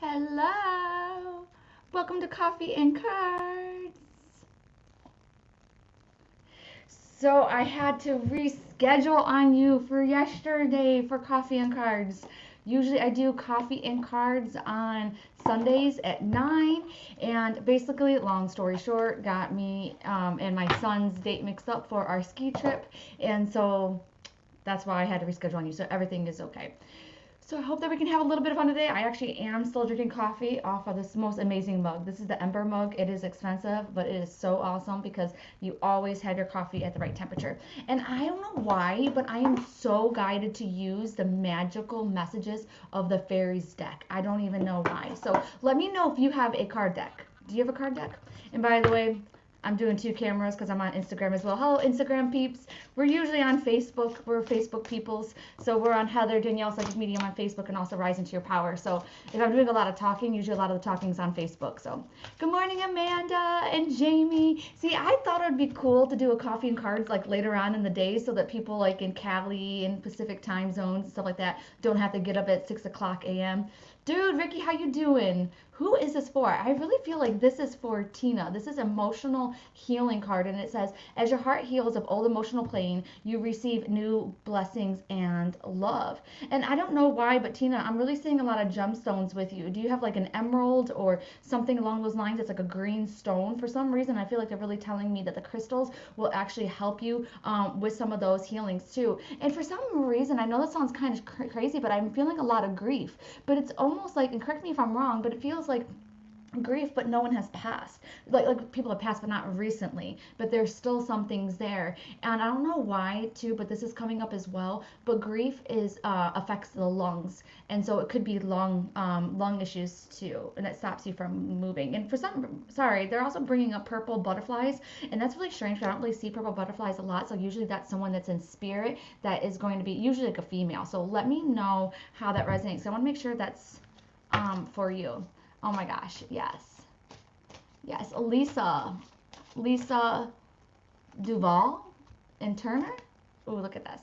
Hello. Welcome to Coffee and Cards. So I had to reschedule on you for yesterday for Coffee and Cards. Usually I do Coffee and Cards on Sundays at 9. And basically, long story short, got me and my son's date mixed up for our ski trip. And so that's why I had to reschedule on you. So everything is okay. So I hope that we can have a little bit of fun today. I actually am still drinking coffee off of this most amazing mug. This is the Ember mug. It is expensive, but it is so awesome because you always have your coffee at the right temperature. And I don't know why, but I am so guided to use the magical messages of the fairies deck. I don't even know why. So let me know if you have a card deck. Do you have a card deck? And by the way, I'm doing two cameras because I'm on Instagram as well. Hello, Instagram peeps. We're usually on Facebook. We're Facebook peoples. So we're on Heather Danielle Psychic Medium on Facebook and also Rise into Your Power. So if I'm doing a lot of talking, usually a lot of the talking's on Facebook. So good morning, Amanda and Jamie. See, I thought it would be cool to do a coffee and cards like later on in the day so that people like in Cali and Pacific time zones and stuff like that don't have to get up at 6 o'clock a.m. Dude, Ricky, how you doing? Who is this for? I really feel like this is for Tina. This is emotional healing card, and it says, as your heart heals of old emotional pain, you receive new blessings and love. And I don't know why, but Tina, I'm really seeing a lot of gemstones with you. Do you have like an emerald or something along those lines? It's like a green stone. For some reason, I feel like they're really telling me that the crystals will actually help you with some of those healings too. And for some reason, I know that sounds kind of crazy, but I'm feeling a lot of grief. But it's almost like, and correct me if I'm wrong, but it feels like grief, but no one has passed. Like people have passed, but not recently. But there's still some things there, and I don't know why too. But this is coming up as well. But grief is affects the lungs, and so it could be lung issues too, and it stops you from moving. And for some, sorry, they're also bringing up purple butterflies, and that's really strange. I don't really see purple butterflies a lot, so usually that's someone that's in spirit that is going to be usually like a female. So let me know how that resonates. So I want to make sure that's for you. Oh my gosh, yes. Yes, Lisa Duval and Turner. Oh, look at this.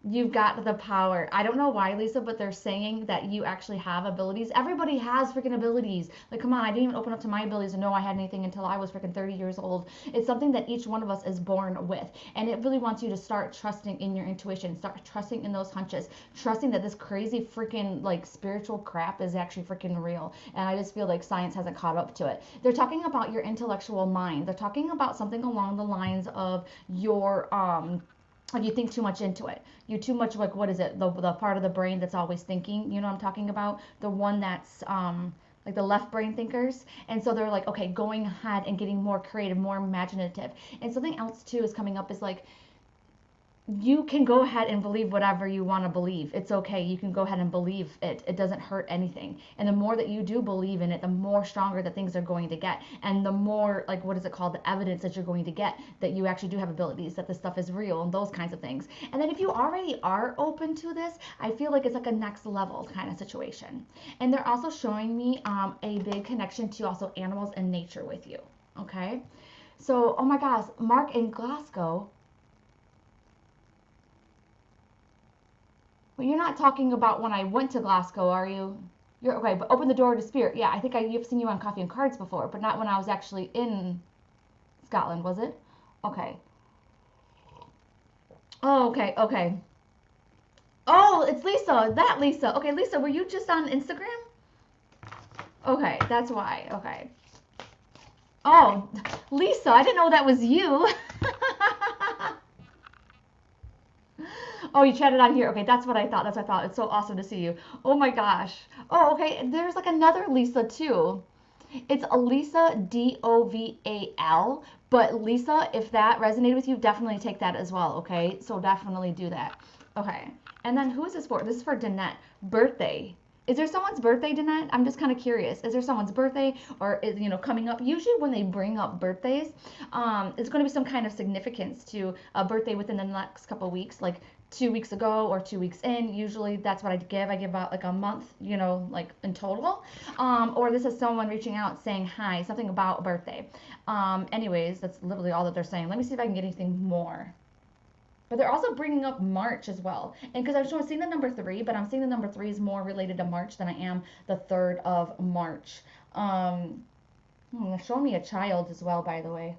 You've got the power. I don't know why, Lisa, but they're saying that you actually have abilities. Everybody has freaking abilities. Like, come on, I didn't even open up to my abilities and know I had anything until I was freaking 30 years old. It's something that each one of us is born with. And it really wants you to start trusting in your intuition, start trusting in those hunches, trusting that this crazy freaking like spiritual crap is actually freaking real. And I just feel like science hasn't caught up to it. They're talking about your intellectual mind. They're talking about something along the lines of your like you think too much into it. You too much like what is it? The part of the brain that's always thinking. You know what I'm talking about? The one that's like the left brain thinkers. And so they're like, okay, going ahead and getting more creative, more imaginative. And something else too is coming up is like you can go ahead and believe whatever you want to believe. It's okay. You can go ahead and believe it. It doesn't hurt anything. And the more that you do believe in it, the more stronger the things are going to get. And the more, like, what is it called? The evidence that you're going to get that you actually do have abilities, that this stuff is real, and those kinds of things. And then if you already are open to this, I feel like it's like a next level kind of situation. And they're also showing me a big connection to also animals and nature with you. Okay? So, oh my gosh, Mark in Glasgow. Well, you're not talking about when I went to Glasgow, are you? You're okay, but open the door to spirit. Yeah, I think you've seen you on Coffee and Cards before, but not when I was actually in Scotland, was it? Okay. Oh, okay, okay. Oh, it's Lisa. That Lisa. Okay, Lisa, were you just on Instagram? Okay, that's why. Okay. Oh, Lisa, I didn't know that was you. Oh, you chatted on here. Okay, that's what I thought. That's what I thought. It's so awesome to see you. Oh my gosh. Oh, okay. There's like another Lisa too. It's Lisa Doval. But Lisa, if that resonated with you, definitely take that as well. Okay, so definitely do that. Okay. And then who is this for? This is for Danette. Birthday. Is there someone's birthday, Danette? I'm just kind of curious. Is there someone's birthday or is, coming up? Usually when they bring up birthdays, it's going to be some kind of significance to a birthday within the next couple of weeks, like 2 weeks ago or 2 weeks in. Usually that's what I give. I give out like a month, like in total. Or this is someone reaching out saying hi, something about a birthday. Anyways, that's literally all that they're saying. Let me see if I can get anything more. But they're also bringing up March as well. And because I was seeing the number 3, but I'm seeing the number 3 is more related to March than I am the 3rd of March. They're showing me a child as well, by the way.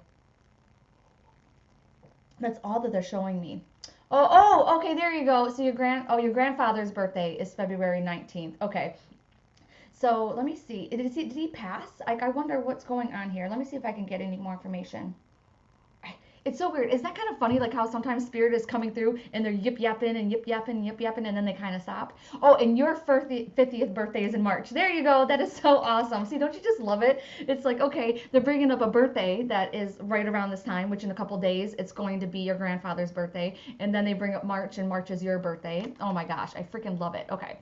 That's all that they're showing me. Oh, okay, there you go. So your grandfather's birthday is February 19th. Okay. So let me see. Did he pass? I wonder what's going on here. Let me see if I can get any more information. It's so weird. Isn't that kind of funny? Like how sometimes spirit is coming through and they're yip yapping and yip yapping and yip yapping and then they kind of stop. Oh, and your 50th birthday is in March. There you go. That is so awesome. See, don't you just love it? It's like, okay, they're bringing up a birthday that is right around this time, which in a couple days it's going to be your grandfather's birthday. And then they bring up March and March is your birthday. Oh my gosh, I freaking love it. Okay.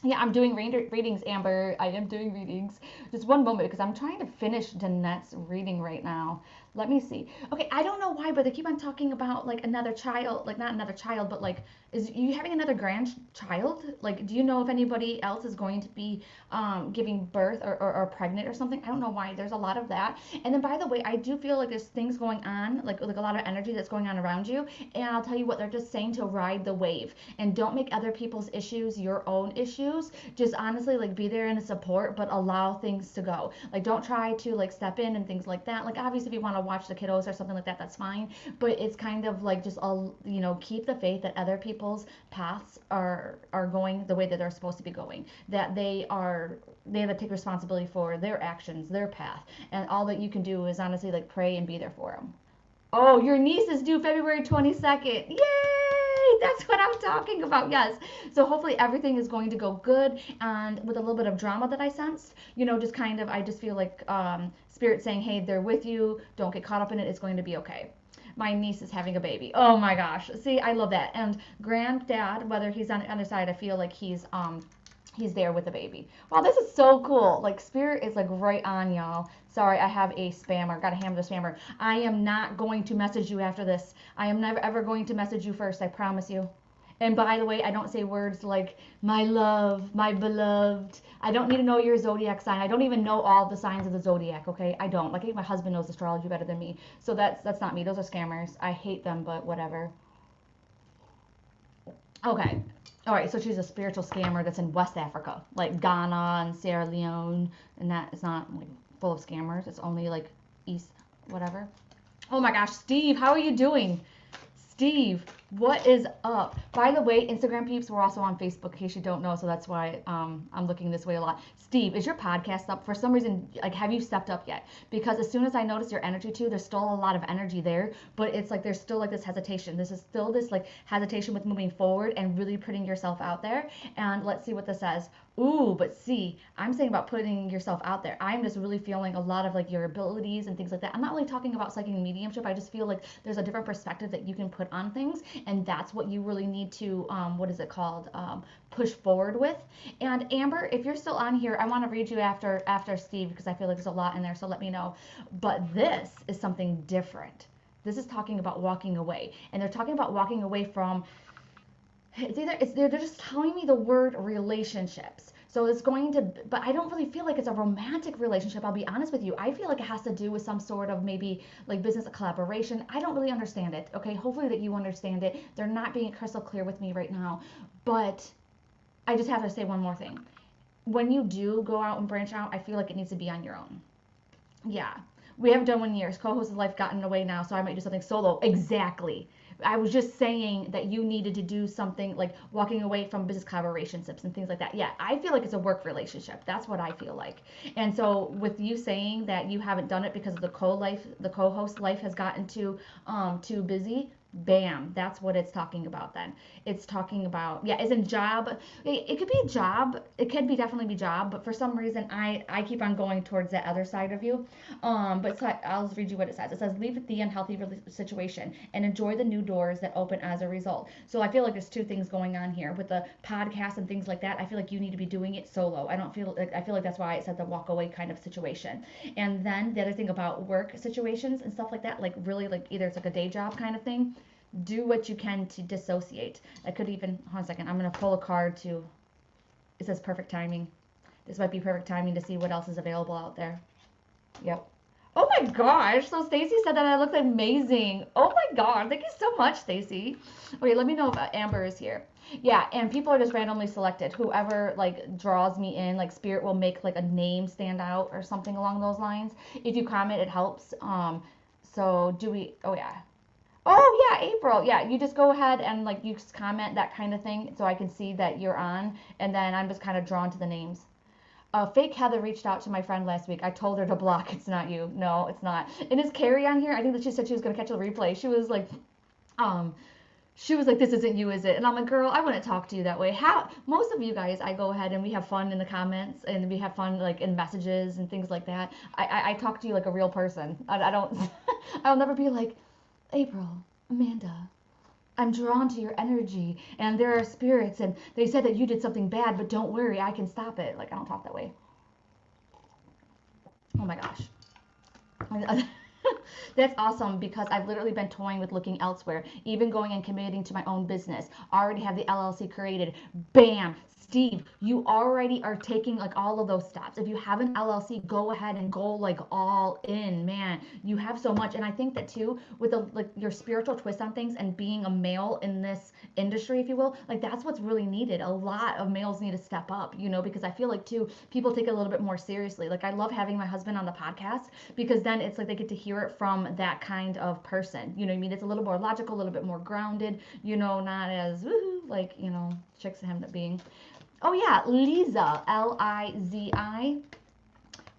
Yeah, I'm doing readings, Amber. I am doing readings. Just one moment because I'm trying to finish Danette's reading right now. Let me see. Okay, I don't know why, but they keep on talking about like another child, like not another child, but like, is you having another grandchild? Like, do you know if anybody else is going to be giving birth or pregnant or something? I don't know why. There's a lot of that. And then by the way, I do feel like there's things going on, like a lot of energy that's going on around you. And I'll tell you what, they're just saying to ride the wave and don't make other people's issues your own issues. Just honestly, like be there in a support, but allow things to go. Like don't try to like step in and things like that. Like obviously if you want to watch the kiddos or something like that, that's fine. But it's kind of like just all, keep the faith that other people's paths are going the way that they're supposed to be going. That they have to take responsibility for their actions, their path, and all that you can do is honestly like pray and be there for them. Oh, your niece is due February 22nd. Yay! That's what I'm talking about. Yes. So hopefully everything is going to go good. And with a little bit of drama that I sensed, just kind of, I just feel like Spirit saying, hey, they're with you. Don't get caught up in it. It's going to be okay. My niece is having a baby. Oh my gosh. See, I love that. And granddad, whether he's on the other side, I feel like he's there with the baby. Wow, this is so cool. Like Spirit is like right on, y'all. Sorry, I have a spammer. Got to handle the spammer. I am not going to message you after this. I am never ever going to message you first. I promise you. And by the way, I don't say words like my love, my beloved. I don't need to know your zodiac sign. I don't even know all the signs of the zodiac, okay? I don't. Like my husband knows astrology better than me. So that's not me. Those are scammers. I hate them, but whatever. Okay. All right, so she's a spiritual scammer that's in West Africa, like Ghana and Sierra Leone, and that is not like full of scammers. It's only like East, whatever. Oh my gosh, Steve, how are you doing? Steve, what is up? By the way, Instagram peeps, we're also on Facebook in case you don't know, so that's why I'm looking this way a lot. Steve, is your podcast up? For some reason, like, have you stepped up yet? Because as soon as I notice your energy too, there's still a lot of energy there, but it's like there's still like this hesitation. This is still this like hesitation with moving forward and really putting yourself out there. And let's see what this says. Ooh, but see, I'm saying about putting yourself out there. I'm just really feeling a lot of like your abilities and things like that. I'm not really talking about psychic and mediumship. I just feel like there's a different perspective that you can put on things, and that's what you really need to push forward with. And Amber, if you're still on here, I want to read you after Steve because I feel like there's a lot in there, so let me know. But this is something different. This is talking about walking away, and they're talking about walking away from. They're just telling me the word relationships. So it's going to, but I don't really feel like it's a romantic relationship. I'll be honest with you. I feel like it has to do with some sort of maybe like business collaboration. I don't really understand it. Okay, hopefully that you understand it. They're not being crystal clear with me right now, but I just have to say one more thing. When you do go out and branch out, I feel like it needs to be on your own. Yeah. We haven't done 1 year. Co-host of life gotten away now, so I might do something solo. Exactly. I was just saying that you needed to do something like walking away from business collaborationships and things like that. Yeah, I feel like it's a work relationship. That's what I feel like. And so with you saying that you haven't done it because of the co-host life has gotten too busy, bam, that's what it's talking about then. It's talking about, yeah, isn't job, it could be job, it could be definitely be job, but for some reason I keep on going towards that other side of you. But so I'll read you what it says. It says, leave the unhealthy situation and enjoy the new doors that open as a result. So I feel like there's two things going on here with the podcast and things like that. I feel like you need to be doing it solo. I feel like that's why it said the walk away kind of situation. And then the other thing about work situations and stuff like that, like really like either it's like a day job kind of thing, do what you can to dissociate. I could even, hold on a second, I'm going to pull a card to, it says perfect timing. This might be perfect timing to see what else is available out there. Yep. Oh my gosh. So Stacy said that I looked amazing. Oh my god. Thank you so much, Stacy. Okay, let me know if Amber is here. Yeah, and people are just randomly selected. Whoever like draws me in, like Spirit will make like a name stand out or something along those lines. If you comment, it helps. So do we? Oh yeah. Oh yeah, April. Yeah, you just go ahead and like you just comment that kind of thing, so I can see that you're on, and then I'm just kind of drawn to the names. Fake Heather reached out to my friend last week. I told her to block. It's not you. No, it's not. And is Carrie on here? I think that she said she was gonna catch the replay. Um, she was like, "This isn't you, is it?" And I'm like, "Girl, I wouldn't talk to you that way." How most of you guys, I go ahead and we have fun in the comments and we have fun like in messages and things like that. I talk to you like a real person. I don't. I'll never be like, April, Amanda. I'm drawn to your energy, and there are spirits, and they said that you did something bad, but don't worry, I can stop it. Like I don't talk that way. Oh my gosh. That's awesome because I've literally been toying with looking elsewhere, even going and committing to my own business. Already have the LLC created. Bam! Steve, you already are taking like all of those steps. If you have an LLC, go ahead and go like all in, man. You have so much, and I think that too with the like your spiritual twist on things and being a male in this industry, if you will, like that's what's really needed. A lot of males need to step up, because I feel like too people take it a little bit more seriously. Like I love having my husband on the podcast because then it's like they get to hear it from that kind of person. You know what I mean? It's a little more logical, a little bit more grounded, not as woohoo like, chicks him being. Oh yeah, Liza, Lizi.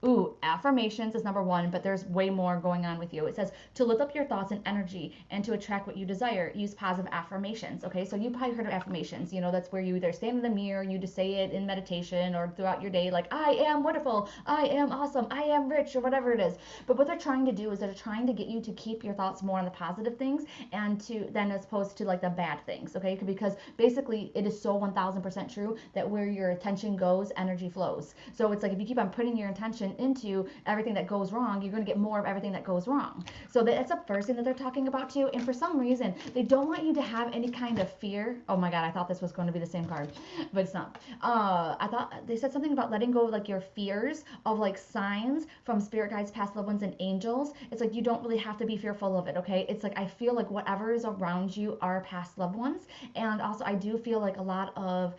Ooh, affirmations is number one, but there's way more going on with you. It says to lift up your thoughts and energy and to attract what you desire, use positive affirmations. Okay, so you probably heard of affirmations. That's where you either stand in the mirror, you just say it in meditation or throughout your day, like, I am wonderful, I am awesome, I am rich, or whatever it is. But what they're trying to do is they're trying to get you to keep your thoughts more on the positive things and to then as opposed to like the bad things, okay? Because basically it is so 1000% true that where your attention goes, energy flows. So it's like if you keep on putting your intention into everything that goes wrong, you're going to get more of everything that goes wrong. So that's the first thing that they're talking about too. And for some reason, they don't want you to have any kind of fear. Oh my God, I thought this was going to be the same card, but it's not. I thought they said something about letting go of like your fears of like signs from spirit guides, past loved ones, and angels. It's like you don't really have to be fearful of it, okay? It's like I feel like whatever is around you are past loved ones. And also I do feel like a lot of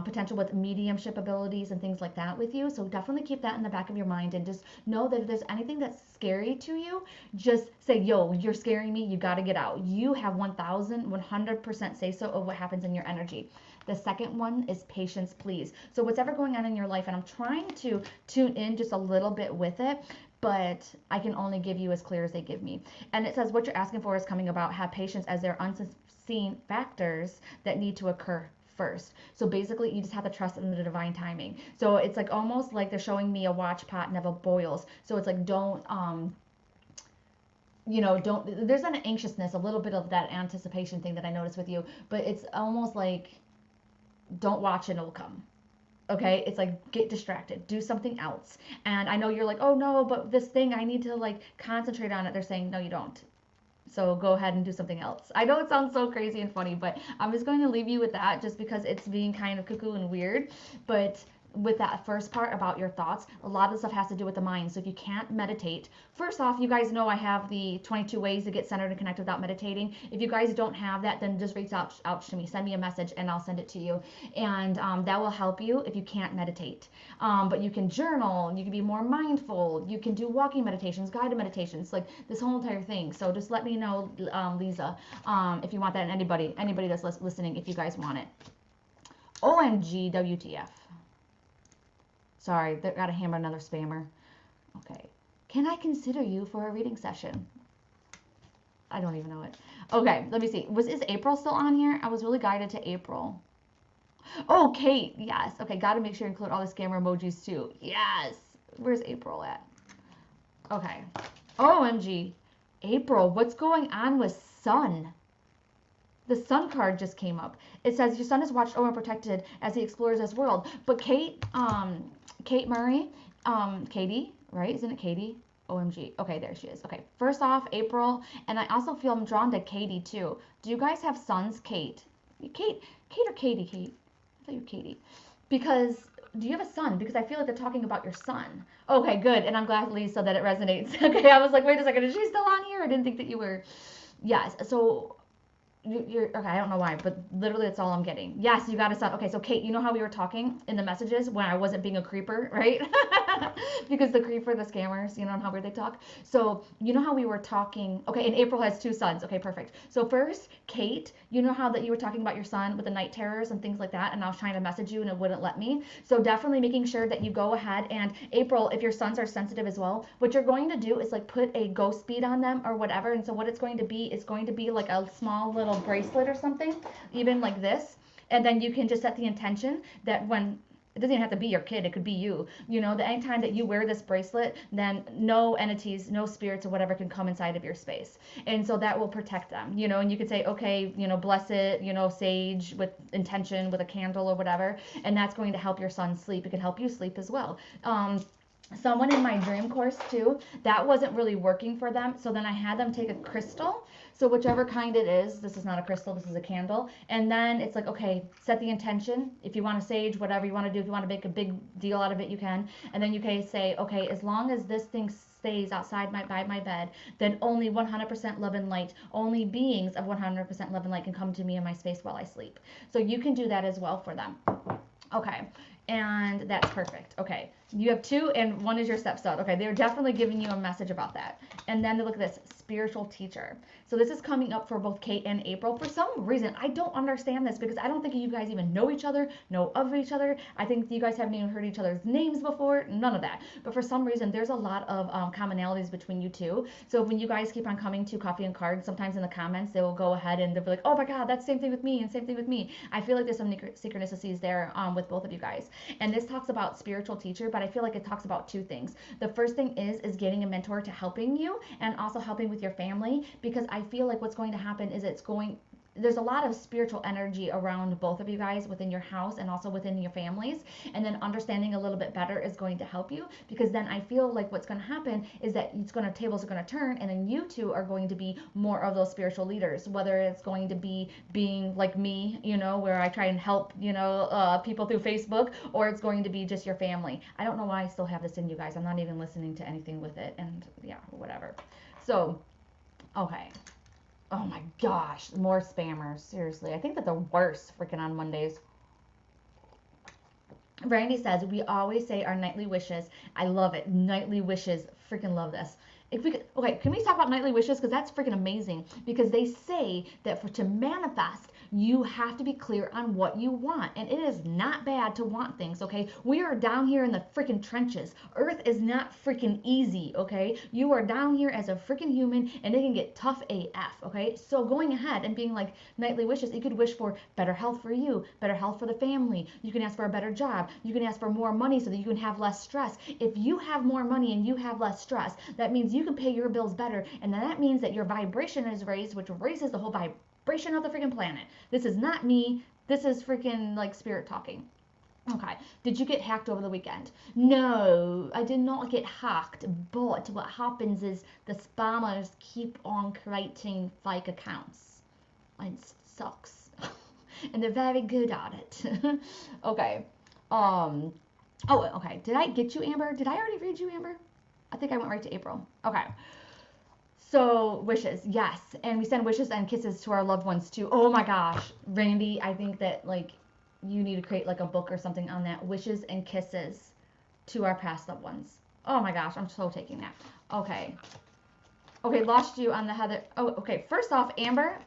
potential with mediumship abilities and things like that with you. So definitely keep that in the back of your mind and just know that if there's anything that's scary to you, just say, yo, you're scaring me. You got to get out. You have 1,100% say so of what happens in your energy. The second one is patience, please. So what's ever going on in your life, and I'm trying to tune in just a little bit with it, but I can only give you as clear as they give me. And it says what you're asking for is coming about. Have patience as there are unforeseen factors that need to occur first. So basically you just have to trust in the divine timing. So it's like almost like they're showing me a watch pot never boils. So it's like don't there's an anxiousness, a little bit of that anticipation thing that I noticed with you, but it's almost like don't watch and it'll come. Okay, it's like get distracted, do something else. And I know you're like, oh no, but this thing I need to like concentrate on it. They're saying no, you don't. So go ahead and do something else. I know it sounds so crazy and funny, but I'm just going to leave you with that just because it's being kind of cuckoo and weird. But with that first part about your thoughts, a lot of stuff has to do with the mind. So if you can't meditate, first off, you guys know I have the 22 ways to get centered and connect without meditating. If you guys don't have that, then just reach out to me, send me a message, and I'll send it to you. And that will help you if you can't meditate. But you can journal, you can be more mindful, you can do walking meditations, guided meditations, like this whole entire thing. So just let me know, Lisa, if you want that, and anybody that's listening, if you guys want it. OMG, WTF. Sorry, got to hammer another spammer. Okay. Can I consider you for a reading session? I don't even know it. Okay, let me see. Is April still on here? I was really guided to April. Oh, Kate. Yes. Okay, got to make sure you include all the scammer emojis too. Yes. Where's April at? Okay. OMG. April, what's going on with Sun? The Sun card just came up. It says your son is watched over and protected as he explores this world. But Kate Murray, Katie, right? Isn't it Katie? OMG. Okay, there she is. Okay, first off, April, and I also feel I'm drawn to Katie too. Do you guys have sons, Kate or Katie? Kate. I thought you were Katie. Because do you have a son? Because I feel like they're talking about your son. Okay, good. And I'm glad, Lisa, that it resonates. Okay, I was like, wait a second, is she still on here? I didn't think that you were. Yes. So you're okay. I don't know why, but literally that's all I'm getting. Yes, you got a son. Okay, so Kate, you know how we were talking in the messages when I wasn't being a creeper, right? Because the creeper, the scammers, you know how weird they talk. So you know how we were talking. Okay, and April has 2 sons. Okay, perfect. So first, Kate, you know how that you were talking about your son with the night terrors and things like that, and I was trying to message you and it wouldn't let me. So definitely making sure that you go ahead and April, if your sons are sensitive as well, what you're going to do is like put a ghost bead on them or whatever. And so what it's going to be is going to be like a small little bracelet or something, even like this. And then you can just set the intention that when it doesn't even have to be your kid, it could be you. You know, that anytime that you wear this bracelet, then no entities, no spirits or whatever can come inside of your space. And so that will protect them, you know, and you could say, okay, you know, bless it, you know, sage with intention, with a candle or whatever. And that's going to help your son sleep. It can help you sleep as well. Someone in my dream course too, that wasn't really working for them. So then I had them take a crystal. So whichever kind it is, this is not a crystal, this is a candle. And then it's like, okay, set the intention. If you want to sage, whatever you want to do, if you want to make a big deal out of it, you can. And then you can say, okay, as long as this thing stays outside by my bed, then only 100% love and light, only beings of 100% love and light can come to me in my space while I sleep. So you can do that as well for them. Okay. And that's perfect. Okay. You have 2 and 1 is your stepson. Okay. They're definitely giving you a message about that. And then look at this, spiritual teacher. So this is coming up for both Kate and April. For some reason, I don't understand this because I don't think you guys even know each other, know of each other. I think you guys haven't even heard each other's names before. None of that. But for some reason, there's a lot of commonalities between you two. So when you guys keep on coming to Coffee and Cards, sometimes in the comments, they will go ahead and they'll be like, oh my God, that's the same thing with me and same thing with me. I feel like there's some synchronicities there with both of you guys. And this talks about spiritual teacher, but I feel like it talks about 2 things. The first thing is getting a mentor to helping you and also helping with your family, because I feel like what's going to happen is there's a lot of spiritual energy around both of you guys within your house and also within your families, and then understanding a little bit better is going to help you, because then I feel like what's going to happen is that tables are going to turn, and then you two are going to be more of those spiritual leaders, whether it's going to be being like me, you know, where I try and help, you know, people through Facebook, or it's going to be just your family. I don't know why I still have this in you guys. I'm not even listening to anything with it, and yeah, whatever. So, okay. Oh my gosh, more spammers. Seriously, I think that the worst freaking on Mondays. Randy says, we always say our nightly wishes. I love it. Nightly wishes. Freaking love this. If we could, okay, can we talk about nightly wishes? Because that's freaking amazing. Because they say that to manifest, you have to be clear on what you want. And it is not bad to want things, okay? We are down here in the freaking trenches. Earth is not freaking easy, okay? You are down here as a freaking human, and it can get tough AF, okay? So going ahead and being like nightly wishes, you could wish for better health for you, better health for the family. You can ask for a better job. You can ask for more money so that you can have less stress. If you have more money and you have less stress, that means you can pay your bills better, and then that means that your vibration is raised, which raises the whole vibration of the freaking planet. This is not me. This is freaking like spirit talking. Okay. Did you get hacked over the weekend? No, I did not get hacked, but what happens is the spammers keep on creating fake accounts. It sucks. And they're very good at it. Okay. Oh, okay. Did I get you, Amber? Did I already read you, Amber? I think I went right to April. Okay. So wishes, yes. And we send wishes and kisses to our loved ones too. Oh my gosh. Randy, I think that like you need to create like a book or something on that. Wishes and kisses to our past loved ones. Oh my gosh, I'm so taking that. Okay. Okay, lost you on the Heather. Oh, okay. First off, Amber,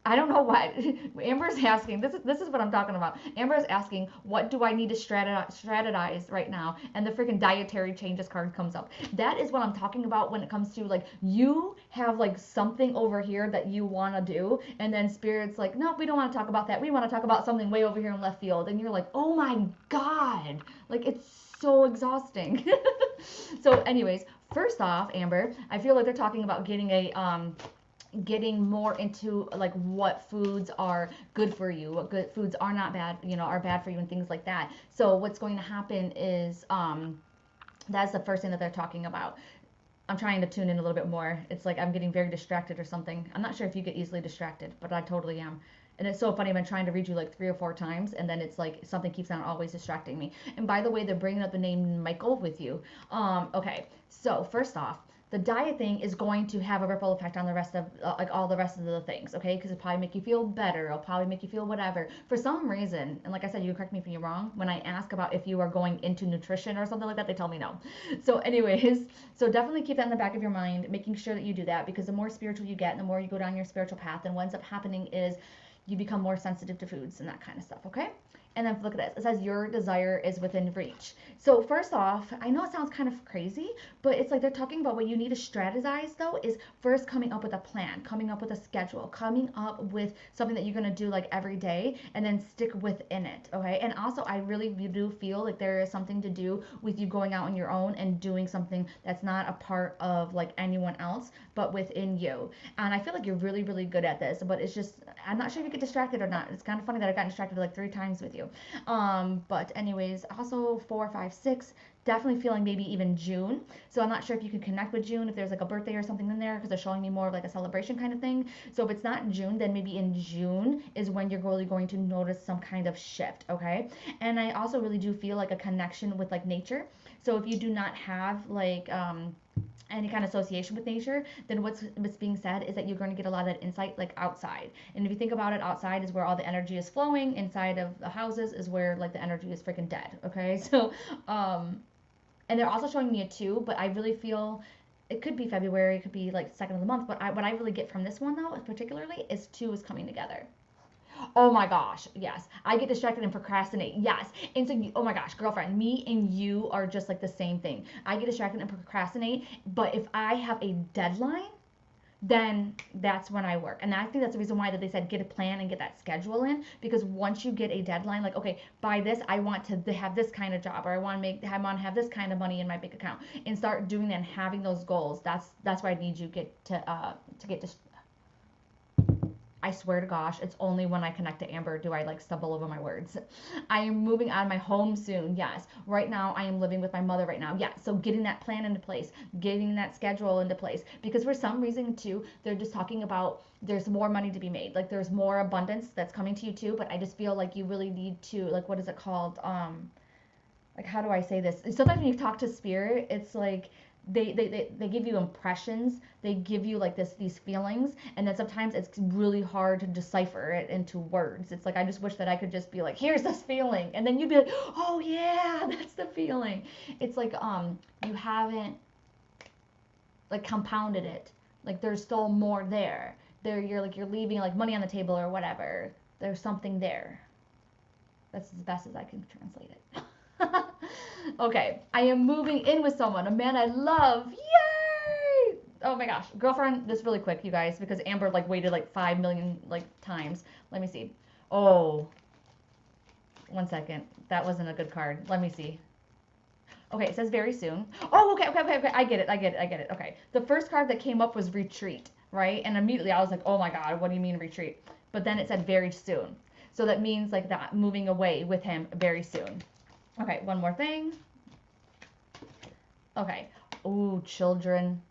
I don't know what. Amber's asking, this is what I'm talking about. Amber's asking, what do I need to strategize right now? And the freaking dietary changes card comes up. That is what I'm talking about when it comes to like, you have like something over here that you want to do. And then Spirit's like, nope, we don't want to talk about that. We want to talk about something way over here in left field. And you're like, oh my God. Like, it's so exhausting. So anyways, first off, Amber, I feel like they're talking about getting more into like what foods are good for you, what good foods are not bad, you know, are bad for you and things like that. So what's going to happen is that's the first thing that they're talking about. I'm trying to tune in a little bit more. It's like I'm getting very distracted or something. I'm not sure if you get easily distracted, but I totally am. And it's so funny. I've been trying to read you like 3 or 4 times, and then it's like something keeps on always distracting me. And by the way, they're bringing up the name Michael with you. Okay. So first off, the diet thing is going to have a ripple effect on the rest of like all the rest of the things, okay? Because it'll probably make you feel better. It'll probably make you feel whatever. For some reason, and like I said, you correct me if you're wrong. When I ask about if you are going into nutrition or something like that, they tell me no. So, anyways, so definitely keep that in the back of your mind, making sure that you do that because the more spiritual you get, and the more you go down your spiritual path, then what ends up happening is you become more sensitive to foods and that kind of stuff, okay? And then look at this. It says your desire is within reach. So first off, I know it sounds kind of crazy, but it's like they're talking about what you need to strategize though is first coming up with a plan, coming up with a schedule, coming up with something that you're going to do like every day and then stick within it, okay? And also I really do feel like there is something to do with you going out on your own and doing something that's not a part of like anyone else, but within you. And I feel like you're really, really good at this, but it's just, I'm not sure if you get distracted or not. It's kind of funny that I got distracted like 3 times with you. But anyways, also 4, 5, 6, definitely feeling maybe even June. So I'm not sure if you can connect with June, if there's like a birthday or something in there, because they're showing me more of like a celebration kind of thing. So if it's not in June, then maybe in June is when you're really going to notice some kind of shift, okay? And I also really do feel like a connection with like nature. So if you do not have like, any kind of association with nature, then what's being said is that you're going to get a lot of that insight like outside. And if you think about it, outside is where all the energy is flowing. Inside of the houses is where like the energy is freaking dead. Okay, so and they're also showing me a 2, but I really feel it could be February, it could be like second of the month. But what I really get from this one though, particularly, is 2 is coming together. Oh my gosh, yes. I get distracted and procrastinate. Yes. And so, oh my gosh, girlfriend, me and you are just like the same thing. I get distracted and procrastinate, but if I have a deadline, then that's when I work. And I think that's the reason why that they said get a plan and get that schedule in, because once you get a deadline, like, okay, by this, I want to have this kind of job, or I want to have this kind of money in my bank account, and start doing that and having those goals. That's where I need you to get to I swear to gosh, it's only when I connect to Amber do I like stumble over my words. I am moving out of my home soon. Yes. Right now I am living with my mother right now. Yeah. So getting that plan into place, getting that schedule into place, because for some reason too, they're just talking about there's more money to be made. Like there's more abundance that's coming to you too, but I just feel like you really need to, like, what is it called? Like, how do I say this? Sometimes when you talk to spirit, it's like they give you impressions, they give you like these feelings, and then sometimes it's really hard to decipher it into words. It's like I just wish that I could just be like, here's this feeling, and then you'd be like, oh yeah, that's the feeling. It's like you haven't like compounded it, like there's still more there. You're leaving like money on the table or whatever. There's something there. That's as best as I can translate it. Okay, I am moving in with someone, a man I love. Yay! Oh my gosh, girlfriend, just really quick, you guys, because Amber like waited like 5 million like times. Let me see. Oh, 1 second. That wasn't a good card. Let me see. Okay, it says very soon. Oh, okay. I get it. Okay. The first card that came up was retreat, right? And immediately I was like, oh my God, what do you mean retreat? But then it said very soon. So that means like that moving away with him very soon. Okay, one more thing. Okay. Ooh, children.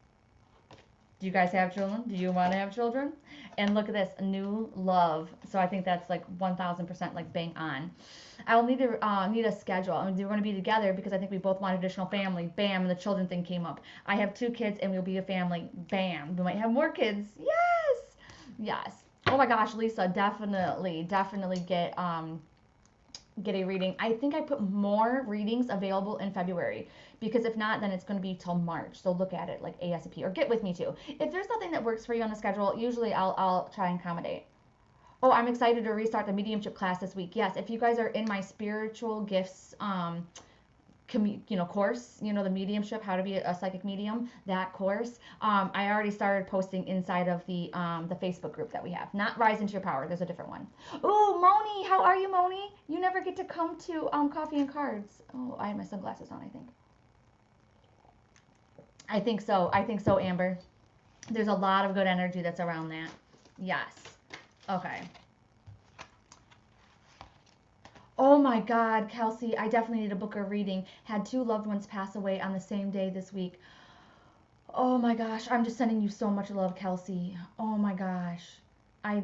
Do you guys have children? Do you want to have children? And look at this, new love. So I think that's like 1000% like bang on. I'll need a schedule. I mean, we're going to be together because I think we both want additional family. Bam, and the children thing came up. I have 2 kids and we'll be a family. Bam. We might have more kids. Yes. Yes. Oh my gosh, Lisa, definitely get a reading. I think I put more readings available in February, because if not, then it's going to be till March. So look at it like ASAP, or get with me too. If there's nothing that works for you on the schedule, usually I'll try and accommodate. Oh, I'm excited to restart the mediumship class this week. Yes, if you guys are in my spiritual gifts course, the mediumship, how to be a psychic medium, that course, I already started posting inside of the Facebook group that we have. Not Rise Into Your Power, there's a different one. Ooh, Moni, how are you, Moni? You never get to come to Coffee and Cards. Oh, I have my sunglasses on, I think. I think so, Amber. There's a lot of good energy that's around that. Yes. Okay. Oh my God, Kelsey, I definitely need to book a reading. Had 2 loved ones pass away on the same day this week. Oh my gosh, I'm just sending you so much love, Kelsey. Oh my gosh. I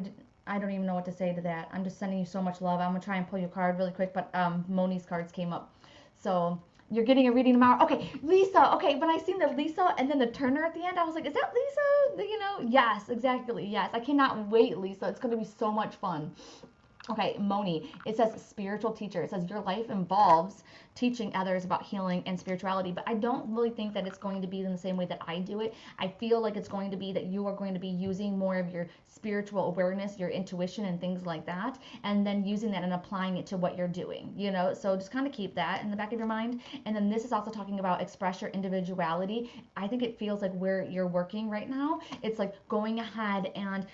I don't even know what to say to that. I'm just sending you so much love. I'm gonna try and pull your card really quick, but Moni's cards came up. So you're getting a reading tomorrow. Okay, Lisa. Okay, when I seen the Lisa and then the Turner at the end, I was like, is that Lisa? You know? Yes, exactly. Yes. I cannot wait, Lisa. It's gonna be so much fun. Okay, Moni, it says spiritual teacher. It says your life involves teaching others about healing and spirituality, but I don't really think that it's going to be in the same way that I do it. I feel like it's going to be that you are going to be using more of your spiritual awareness, your intuition, and things like that, and then using that and applying it to what you're doing, you know? So just kind of keep that in the back of your mind. And then this is also talking about express your individuality. I think it feels like where you're working right now, it's like going ahead and,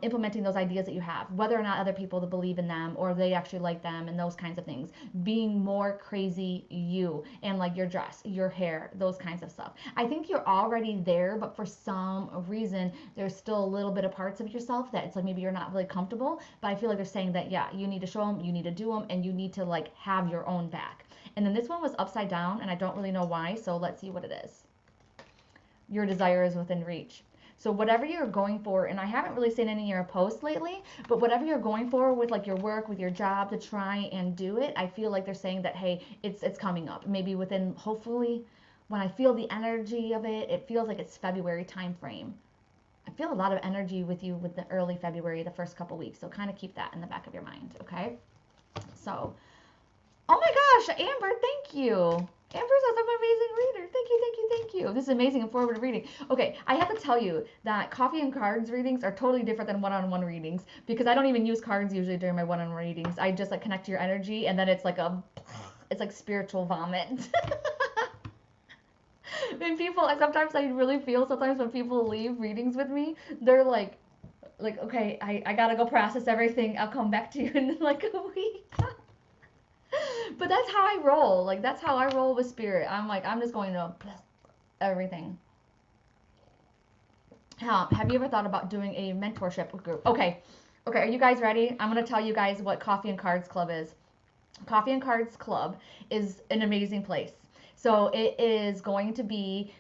implementing those ideas that you have, whether or not other people believe in them or they actually like them and those kinds of things. Being more crazy you and like your dress, your hair, those kinds of stuff. I think you're already there, but for some reason, there's still a little bit of parts of yourself that it's like maybe you're not really comfortable. But I feel like they're saying that, yeah, you need to show them, you need to do them, and you need to like have your own back. And then this one was upside down, and I don't really know why. So let's see what it is. Your desire is within reach. So whatever you're going for, and I haven't really seen any of your posts lately, but whatever you're going for with like your work, with your job to try and do it, I feel like they're saying that, hey, it's coming up. Maybe within, hopefully, when I feel the energy of it, it feels like it's February time frame. I feel a lot of energy with you with the early February, the first couple weeks. So kind of keep that in the back of your mind, okay? So, oh my gosh, Amber, thank you. Amber's such an amazing reader. Thank you, thank you, thank you. This is amazing, informative reading. Okay, I have to tell you that coffee and cards readings are totally different than one-on-one readings because I don't even use cards usually during my one-on-one readings. I just like connect to your energy and then it's like spiritual vomit. When people, sometimes I really feel sometimes when people leave readings with me, they're like, okay, I gotta go process everything. I'll come back to you in like a week. But that's how I roll. Like that's how I roll with spirit. I'm like I'm just going to everything. Have you ever thought about doing a mentorship group? Okay. Okay, are you guys ready? I'm going to tell you guys what Coffee and Cards Club is. Coffee and Cards Club is an amazing place. So it is going to be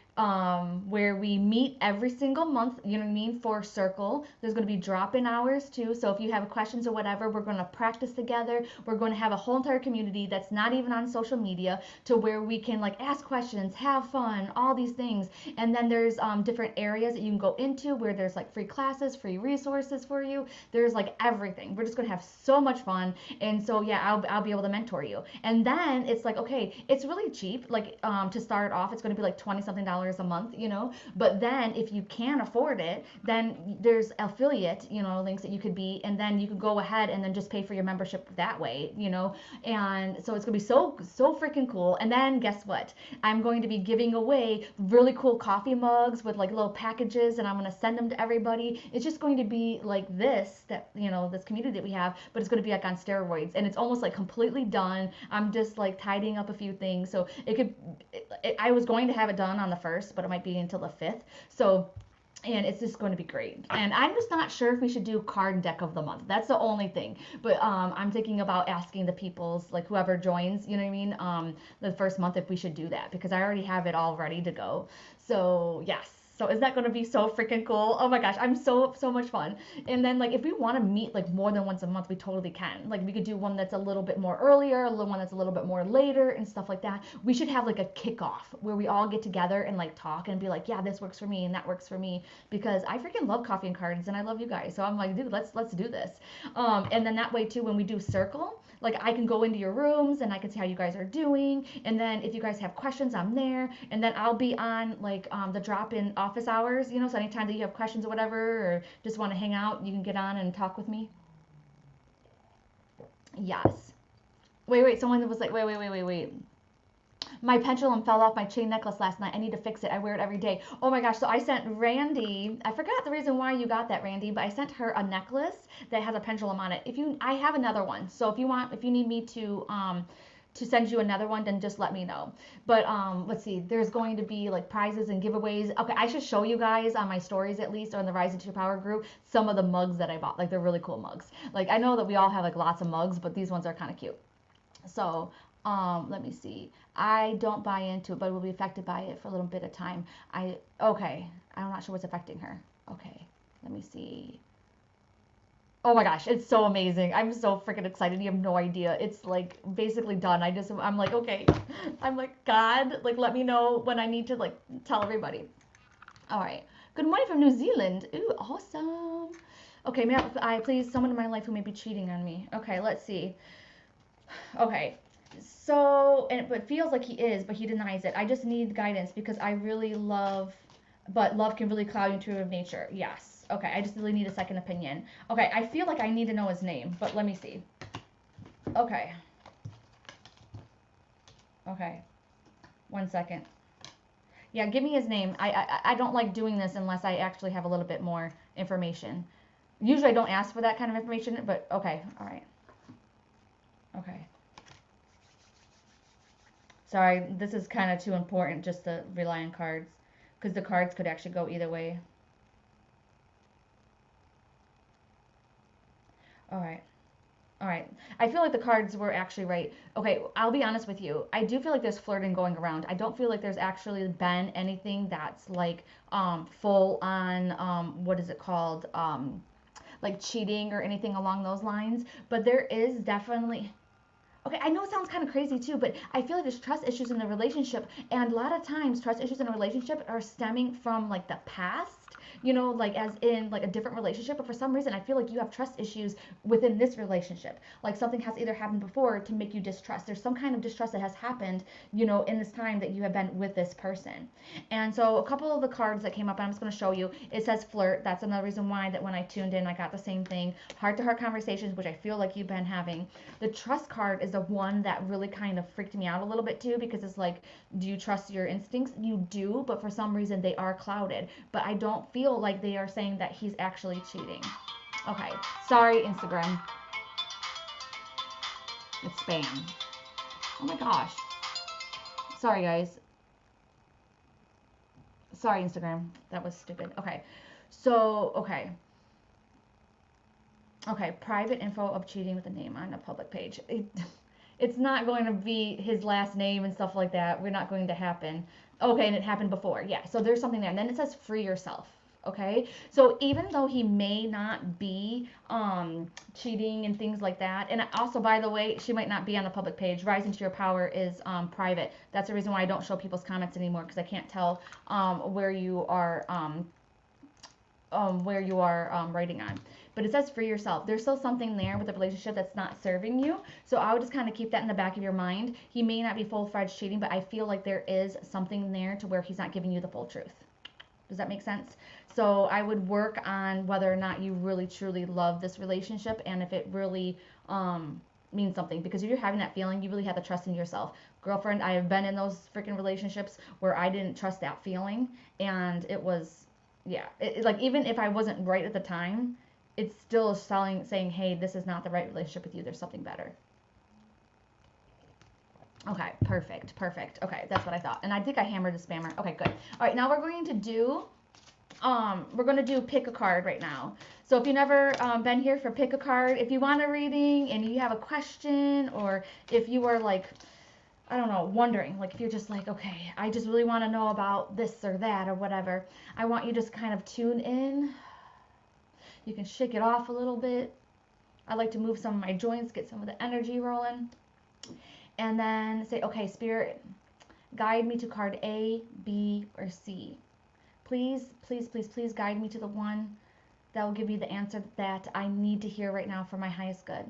where we meet every single month, you know what I mean, for circle. There's going to be drop-in hours too. So if you have questions or whatever, we're going to practice together. We're going to have a whole entire community that's not even on social media to where we can like ask questions, have fun, all these things. And then there's different areas that you can go into where there's like free classes, free resources for you. There's like everything. We're just going to have so much fun. And so yeah, I'll be able to mentor you. And then it's like, okay, it's really cheap. Like to start off, it's going to be like 20 something dollars a month, you know. But then if you can afford it, then there's affiliate, you know, links that you could be, and then you could go ahead and then just pay for your membership that way, you know. And so it's gonna be so freaking cool. And then guess what? I'm going to be giving away really cool coffee mugs with like little packages, and I'm gonna send them to everybody. It's just going to be like this, that, you know, this community that we have, but it's going to be like on steroids, and it's almost like completely done. I'm just like tidying up a few things, so I was going to have it done on the 1st, but it might be until the 5th. So, and it's just going to be great. And I'm just not sure if we should do card deck of the month. That's the only thing. But I'm thinking about asking the people's, like whoever joins, you know what I mean, the first month, if we should do that, because I already have it all ready to go. So yes. So is that going to be so freaking cool? Oh my gosh, I'm so much fun. And then like if we want to meet like more than once a month, we totally can. Like we could do one that's a little bit more earlier, a little one that's a little bit more later and stuff like that. We should have like a kickoff where we all get together and like talk and be like, yeah, this works for me and that works for me, because I freaking love coffee and cards and I love you guys. So I'm like, dude, let's do this. And then that way too, when we do circle, like I can go into your rooms and I can see how you guys are doing. And then if you guys have questions, I'm there. And then I'll be on like the drop-in office hours, you know, so anytime that you have questions or whatever, or just want to hang out, you can get on and talk with me. Yes. Wait, someone was like, wait. My pendulum fell off my chain necklace last night. I need to fix it. I wear it every day. Oh my gosh. So I sent Randy, I forgot the reason why you got that, Randy, but I sent her a necklace that has a pendulum on it. I have another one. So if you need me to send you another one, then just let me know. But let's see, there's going to be like prizes and giveaways. Okay, I should show you guys on my stories, at least, or in the Rise into Your Power group, some of the mugs that I bought. Like they're really cool mugs. Like I know that we all have like lots of mugs, but these ones are kind of cute. So let me see. I don't buy into it, but will be affected by it for a little bit of time. Okay, I'm not sure what's affecting her. Okay, let me see. Oh my gosh, it's so amazing. I'm so freaking excited. You have no idea. It's like basically done. I'm like, okay. I'm like, God, like let me know when I need to like tell everybody. All right. Good morning from New Zealand. Ooh, awesome. Okay, may I please someone in my life who may be cheating on me. Okay, let's see. Okay. So, and it feels like he is, but he denies it. I just need guidance because I really love, but love can really cloud intuitive nature. Yes. Okay, I just really need a second opinion. Okay, I feel like I need to know his name, but let me see. Okay. Okay. 1 second. Yeah, give me his name. I don't like doing this unless I actually have a little bit more information. Usually I don't ask for that kind of information, but okay. All right. Okay. Sorry, this is kind of too important just to rely on cards because the cards could actually go either way. All right. All right. I feel like the cards were actually right. Okay, I'll be honest with you. I do feel like there's flirting going around. I don't feel like there's actually been anything that's like full on what is it called? Like cheating or anything along those lines, but there is definitely. Okay, I know it sounds kind of crazy too, but I feel like there's trust issues in the relationship, and a lot of times trust issues in a relationship are stemming from like the past, like as in like a different relationship, but for some reason I feel like you have trust issues within this relationship. Like something has either happened before to make you distrust. There's some kind of distrust that has happened, in this time that you have been with this person. And so a couple of the cards that came up, I'm just going to show you. It says flirt. That's another reason why that when I tuned in, I got the same thing. Heart to heart conversations, which I feel like you've been having. The trust card is the one that really kind of freaked me out a little bit too, because it's like, do you trust your instincts? You do, but for some reason they are clouded. But I don't feel like they are saying that he's actually cheating. Okay, sorry, Instagram. It's spam. Oh my gosh. Sorry, guys. Sorry, Instagram. That was stupid. Okay. So, okay. Okay, private info of cheating with a name on a public page. It's not going to be his last name and stuff like that. We're not going to happen. Okay, and it happened before. Yeah, so there's something there. And then it says free yourself. Okay, so even though he may not be cheating and things like that, and also, by the way, she might not be on the public page. Rising to your power is private. That's the reason why I don't show people's comments anymore, because I can't tell where you are writing on. But it says free yourself. There's still something there with the relationship that's not serving you. So I would just kind of keep that in the back of your mind. He may not be full-fledged cheating, but I feel like there is something there to where he's not giving you the full truth. Does that make sense? So I would work on whether or not you really truly love this relationship, and if it really means something. Because if you're having that feeling, you really have to trust in yourself. Girlfriend, I have been in those freaking relationships where I didn't trust that feeling, and it was, yeah, like even if I wasn't right at the time, it's still saying, hey, this is not the right relationship with you. There's something better. Okay, perfect, perfect. Okay, that's what I thought. And I think I hammered the spammer. Okay, good. All right, now we're going to do pick a card right now. So if you've never been here for pick a card, if you want a reading and you have a question, or if you are like, I don't know, wondering, like if you're just like, okay, I just really want to know about this or that or whatever, I want you to just kind of tune in. You can shake it off a little bit. I like to move some of my joints, get some of the energy rolling. And then say, okay, Spirit, guide me to card A, B, or C. Please, please, please, please guide me to the one that will give me the answer that I need to hear right now for my highest good.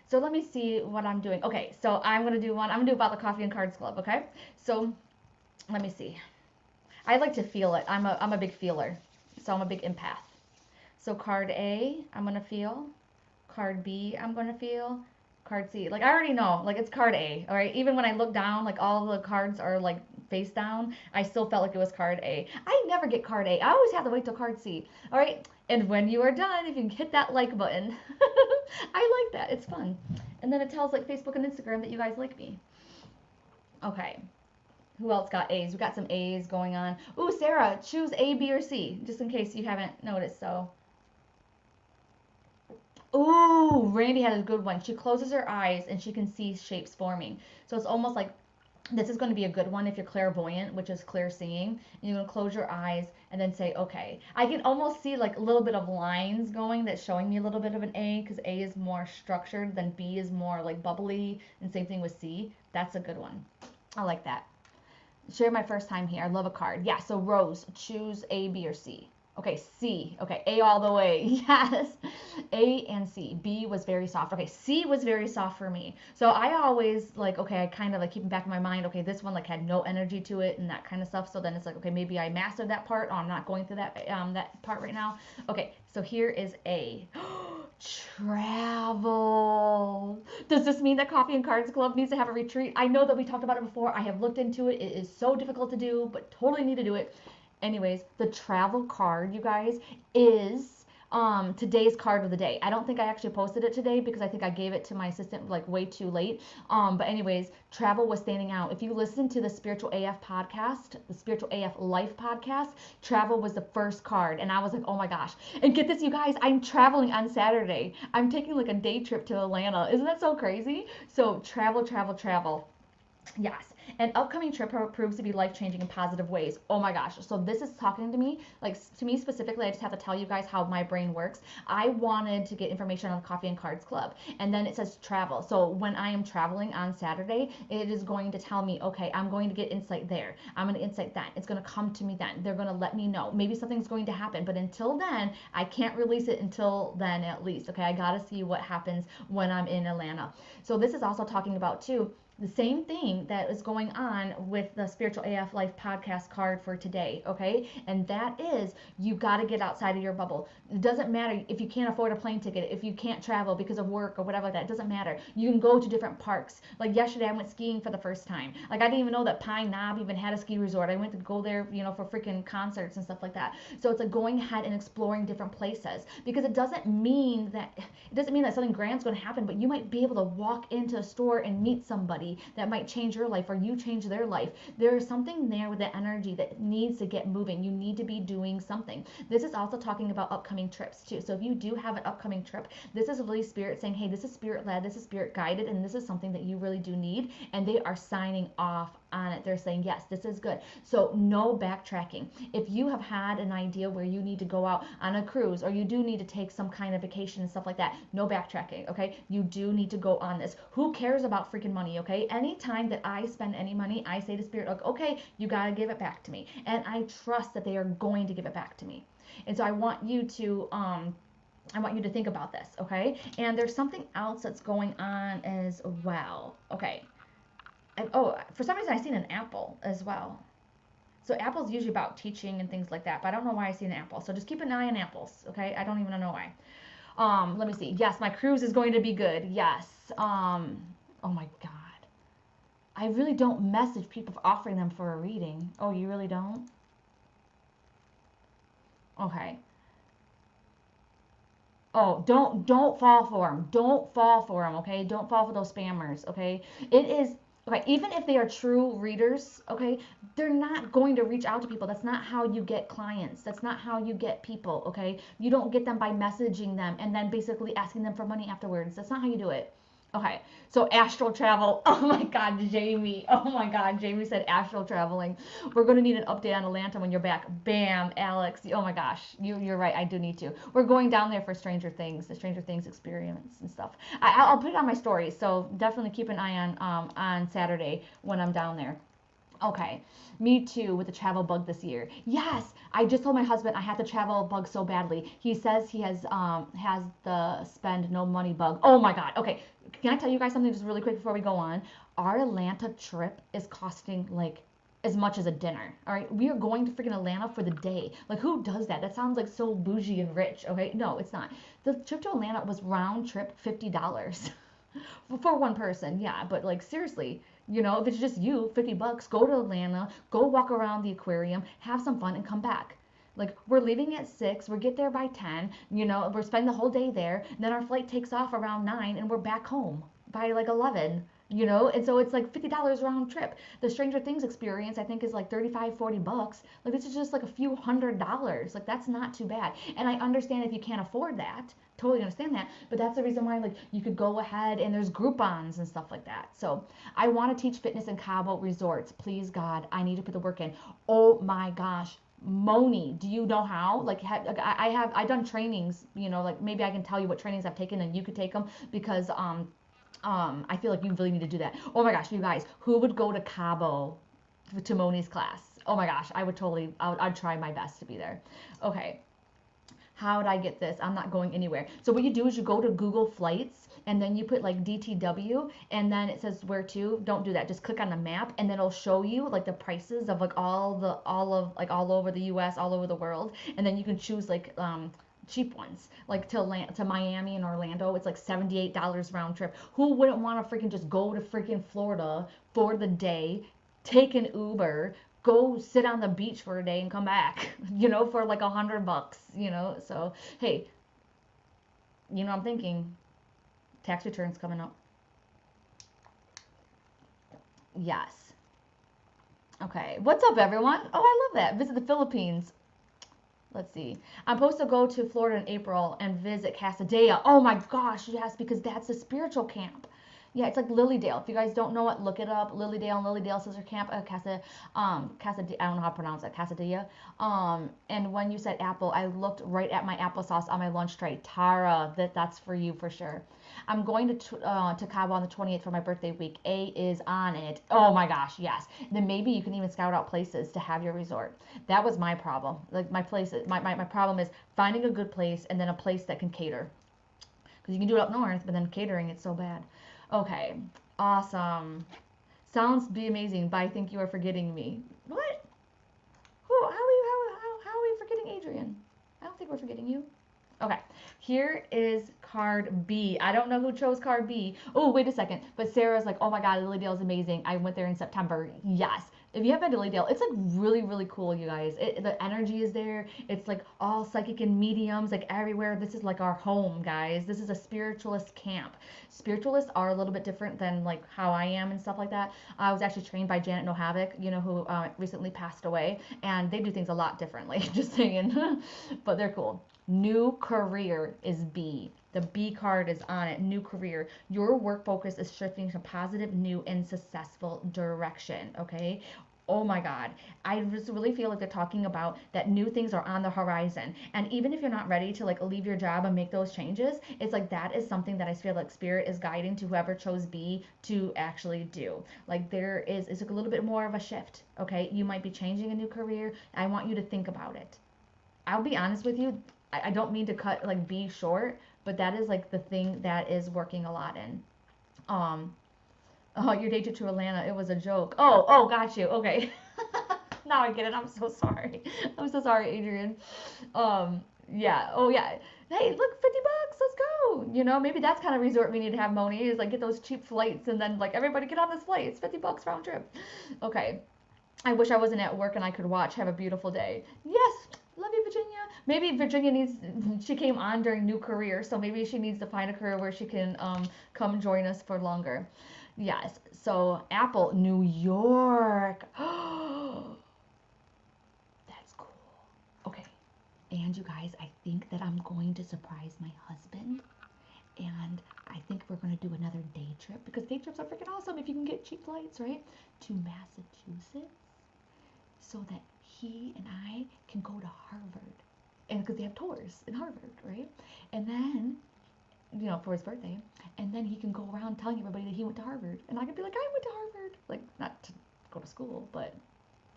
So let me see what I'm doing. Okay, so I'm going to do one. I'm going to do about the Coffee and Cards Club, okay? So let me see. I like to feel it. I'm a big feeler, so I'm a big empath. So card A, I'm going to feel. Card B, I'm going to feel. Card C, like I already know, like it's card A, all right? Even when I look down, like all the cards are like face down, I still felt like it was card A. I never get card A. I always have to wait till card C, all right? And when you are done, if you can hit that like button, I like that. It's fun. And then it tells like Facebook and Instagram that you guys like me. Okay. Who else got A's? We got some A's going on. Ooh, Sarah, choose A, B, or C, just in case you haven't noticed, so. Ooh, Randy had a good one. She closes her eyes and she can see shapes forming. So it's almost like This is going to be a good one if you're clairvoyant, which is clear seeing. And you're going to close your eyes and then say, okay. I can almost see like a little bit of lines going that's showing me a little bit of an A, because A is more structured, then B is more like bubbly, and same thing with C. That's a good one. I like that. Share my first time here. I love a card. Yeah, so Rose, choose A, B, or C. Okay, C. Okay, A all the way. Yes. A and C. B was very soft. Okay, C was very soft for me. So I always like, okay, I kind of like keep in back of my mind, okay, this one like had no energy to it and that kind of stuff. So then it's like, okay, maybe I mastered that part. Oh, I'm not going through that part right now. Okay, so here is A. Travel. Does this mean that Coffee and Cards Club needs to have a retreat? I know that we talked about it before. I have looked into it. It is so difficult to do, but totally need to do it. Anyways, the travel card, you guys, is today's card of the day. I don't think I actually posted it today because I think I gave it to my assistant like way too late. But anyways, travel was standing out. If you listen to the Spiritual AF podcast, the Spiritual AF Life podcast, travel was the first card. And I was like, oh my gosh. And get this, you guys, I'm traveling on Saturday. I'm taking like a day trip to Atlanta. Isn't that so crazy? So travel, travel, travel. Yes. An upcoming trip proves to be life-changing in positive ways. Oh my gosh. So this is talking to me, like to me specifically, I just have to tell you guys how my brain works. I wanted to get information on the Coffee and Cards Club, and then it says travel. So when I am traveling on Saturday, it is going to tell me, okay, I'm going to get insight there. I'm going to insight that. It's going to come to me then. They're going to let me know. Maybe something's going to happen, but until then, I can't release it until then at least. Okay, I got to see what happens when I'm in Atlanta. So this is also talking about too, the same thing that is going on with the Spiritual AF Life podcast card for today, okay? And that is, you got to get outside of your bubble. It doesn't matter if you can't afford a plane ticket, if you can't travel because of work or whatever like that. It doesn't matter. You can go to different parks. Like yesterday, I went skiing for the first time. Like I didn't even know that Pine Knob even had a ski resort. I went to go there, you know, for freaking concerts and stuff like that. So it's like going ahead and exploring different places, because it doesn't mean that something grand's going to happen, but you might be able to walk into a store and meet somebody that might change your life, or you change their life. There is something there with the energy that needs to get moving. You need to be doing something. This is also talking about upcoming trips too. So if you do have an upcoming trip, this is really Spirit saying, hey, this is Spirit led, this is Spirit guided, and this is something that you really do need. And they are signing off on it. They're saying, yes, this is good. So no backtracking. If you have had an idea where you need to go out on a cruise, or you do need to take some kind of vacation and stuff like that, no backtracking, okay? You do need to go on this. Who cares about freaking money, okay? Anytime that I spend any money, I say to Spirit, like, okay, you got to give it back to me. And I trust that they are going to give it back to me. And so I want you to think about this, okay? And there's something else that's going on as well. Okay. For some reason I seen an apple as well. So apple's usually about teaching and things like that, but I don't know why I see an apple. So just keep an eye on apples, okay? I don't even know why. Let me see. Yes, my cruise is going to be good. Yes. Oh my God. I really don't message people for offering them for a reading. Oh, you really don't? Okay. Oh, don't fall for them. Don't fall for them, okay? Don't fall for those spammers, okay? It is okay, even if they are true readers, okay, they're not going to reach out to people. That's not how you get clients. That's not how you get people, okay? You don't get them by messaging them and then basically asking them for money afterwards. That's not how you do it. Okay, so astral travel. Oh my God, Jamie. Oh my God, Jamie said astral traveling. We're going to need an update on Atlanta when you're back. Bam, Alex. Oh my gosh, you're right. I do need to. We're going down there for Stranger Things, the Stranger Things experience and stuff. I'll put it on my stories, so definitely keep an eye on Saturday when I'm down there. Okay, me too with the travel bug this year. Yes, I just told my husband I had the travel bug so badly. He says he has the spend no money bug. Oh my God. Okay, can I tell you guys something just really quick before we go on? Our Atlanta trip is costing like as much as a dinner. All right, we are going to freaking Atlanta for the day. Like, who does that? That sounds like so bougie and rich. Okay, no, it's not. The trip to Atlanta was round trip $50 for one person. Yeah, but like seriously. You know, if it's just you, $50, go to Atlanta, go walk around the aquarium, have some fun, and come back. Like, we're leaving at 6, we get there by 10, you know, we're spending the whole day there, then our flight takes off around 9, and we're back home by like 11. you know, and so it's like $50 round trip. The Stranger Things experience I think is like 35, $40. Like this is just like a few $100s. Like that's not too bad. And I understand if you can't afford that, totally understand that, but that's the reason why like you could go ahead and there's Groupons and stuff like that. So I want to teach fitness in Cabo resorts. Please God, I need to put the work in. Oh my gosh, Moni, do you know how? Like, I done trainings, you know, like maybe I can tell you what trainings I've taken and you could take them because I feel like you really need to do that. Oh my gosh, you guys, who would go to Cabo to Moni's class? Oh my gosh, I would totally, I'd try my best to be there. Okay, how would I get this? I'm not going anywhere. So what you do is you go to Google Flights and then you put like DTW and then it says where to. Don't do that. Just click on the map and then it'll show you like the prices of like all over the US, all over the world. And then you can choose like cheap ones like to Miami and Orlando. It's like $78 round trip. Who wouldn't want to freaking just go to freaking Florida for the day, take an Uber, go sit on the beach for a day and come back, you know, for like $100, you know? So, hey, you know, I'm thinking tax returns coming up. Yes. Okay. What's up, everyone? Oh, I love that. Visit the Philippines. Let's see. I'm supposed to go to Florida in April and visit Casadilla. Oh my gosh, yes, because that's a spiritual camp. Yeah, it's like Lilydale. If you guys don't know it, look it up. Lilydale and Lilydale Sister Camp, I don't know how to pronounce it, Casadilla. And when you said apple, I looked right at my applesauce on my lunch tray. Tara, that's for you for sure. I'm going to Cabo on the 28th for my birthday week. A is on it. Oh my gosh, yes. Then maybe you can even scout out places to have your resort. That was my problem. Like my problem is finding a good place and then a place that can cater. Because you can do it up north, but then catering it's so bad. Okay, awesome. Sounds be amazing, but I think you are forgetting me. What? Who? How are we forgetting Adrian? I don't think we're forgetting you. Okay, here is card B. I don't know who chose card B. Oh, wait a second. But Sarah's like, oh my God, Lilydale is amazing. I went there in September. Yes. If you have been to Lilydale, it's like really, really cool, you guys. The energy is there. It's like all psychic and mediums, like everywhere. This is like our home, guys. This is a spiritualist camp. Spiritualists are a little bit different than like how I am and stuff like that. I was actually trained by Janet Nohavik, you know, who recently passed away, and they do things a lot differently. Just saying, but they're cool. New career is B. The B card is on it. New career. Your work focus is shifting to positive, new, and successful direction. Okay. Oh my God. I just really feel like they're talking about that new things are on the horizon. And even if you're not ready to like leave your job and make those changes, it's like that is something that I feel like spirit is guiding to whoever chose B to actually do. Like it's like a little bit more of a shift. Okay. You might be changing a new career. I want you to think about it. I'll be honest with you. I don't mean to cut like B short, but that is like the thing that is working a lot in. Um, oh, your day trip to Atlanta, it was a joke. Oh, got you. Okay. Now I get it. I'm so sorry. I'm so sorry, Adrian. Yeah. Oh, yeah. Hey, look, $50. Let's go. You know, maybe that's kind of resort we need to have, Moni, is like get those cheap flights and then like everybody get on this flight. It's $50 round trip. Okay. I wish I wasn't at work and I could watch. Have a beautiful day. Yes. Love you, Virginia. Maybe Virginia she came on during new career, so maybe she needs to find a career where she can come join us for longer. Yes. So Apple, New York. That's cool. Okay. And you guys, I think that I'm going to surprise my husband. And I think we're going to do another day trip because day trips are freaking awesome if you can get cheap flights, right? To Massachusetts so that he and I can go to Harvard. And because they have tours in Harvard, right? And then, you know, for his birthday. And then he can go around telling everybody that he went to Harvard. And I could be like, I went to Harvard. Like, not to go to school, but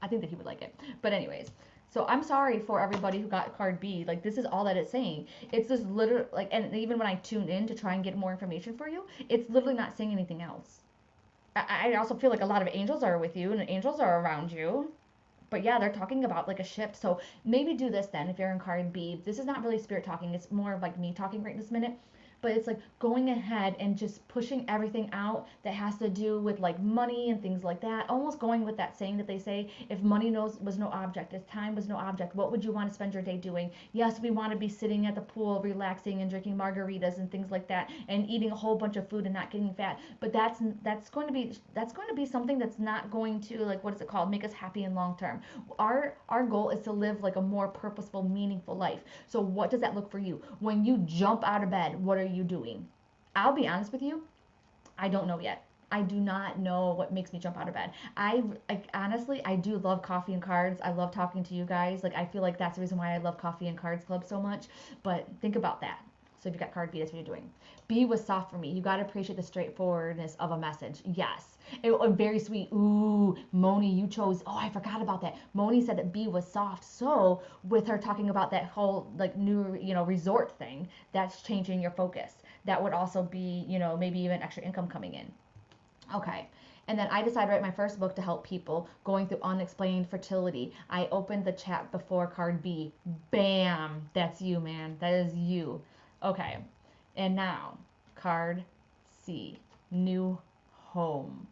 I think that he would like it. But anyways, so I'm sorry for everybody who got card B. Like, this is all that it's saying. It's just literally, like, and even when I tune in to try and get more information for you, it's literally not saying anything else. I also feel like a lot of angels are with you and angels are around you. But yeah, they're talking about like a shift. So maybe do this then if you're in card B. This is not really spirit talking. It's more of like me talking right this minute. but it's like going ahead and just pushing everything out that has to do with like money and things like that. Almost going with that saying that they say, if money was no object, if time was no object, what would you want to spend your day doing? Yes, we want to be sitting at the pool, relaxing and drinking margaritas and things like that, and eating a whole bunch of food and not getting fat. But that's going to be something that's not going to, like, what is it called, make us happy in long term. Our goal is to live like a more purposeful, meaningful life. So what does that look for you? When you jump out of bed, what are you doing? I'll be honest with you, I don't know yet. I do not know what makes me jump out of bed. Honestly, I do love coffee and cards. I love talking to you guys. Like, I feel like that's the reason why I love Coffee and Cards Club so much. But think about that. So if you got card B, that's what you're doing. B was soft for me. You got to appreciate the straightforwardness of a message. Yes. It was very sweet. Ooh, Moni, you chose. Oh, I forgot about that. Moni said that B was soft. So with her talking about that whole like new, resort thing, that's changing your focus. That would also be, maybe even extra income coming in. Okay. And then I decided to write my first book to help people going through unexplained fertility. I opened the chat before card B. Bam. That's you, man. That is you. Okay. And now, card C. New home.